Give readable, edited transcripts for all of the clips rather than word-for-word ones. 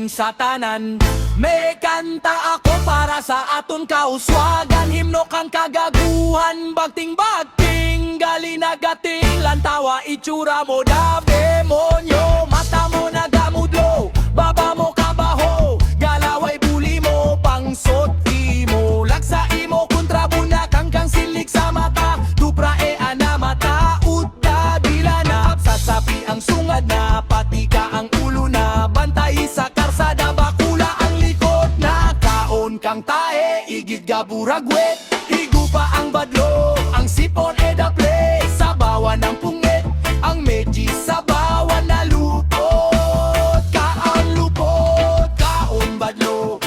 Pagkain sa tanan. May kanta ako para sa aton kauswagan. Himno kang kagaguhan, bagting-bagting, gali nagating, lantawa itsura mo da demonyo. Mata mo nagamudlo, baba mo kabaho, galaway buli mo, pangsot imo, lagsa imo kontrabuna kang silig sa mata, duprae ana mata, utta bilanap, sasapi ang sungad na, pati ka ang ulo na, bantay sa karsada, bakula ang likod na, kaon kang tae, igid gaburagwet, higupa ang badlo, ang sipon edaple, sa bawan ng pungit, ang medji sa bawan na lupot, kaon lupot, kaon badlo,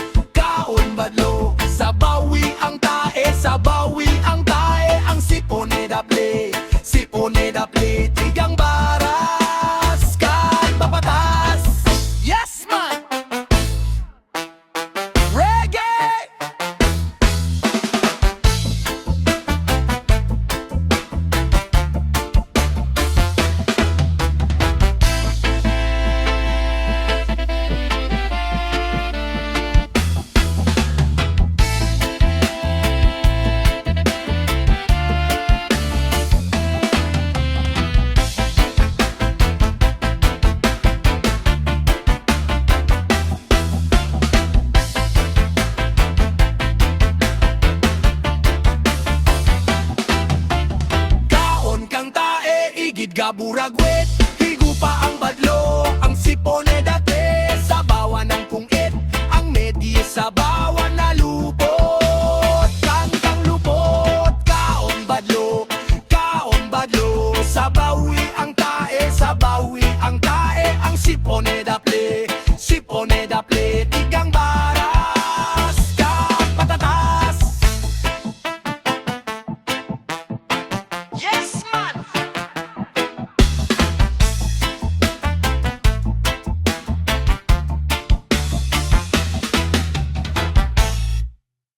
sa bawi ang tae, sa bawi ang tae, ang sipon edaple, tigang baras, kan papatas. Yes man! Reggae! Igid gaburagwet, higupa ang badlo, ang sipon dati sa bawan ng pungit, ang medye sa bawan na lupot, kang lupot, kaon badlo, sa bawi ang tae, ang sipon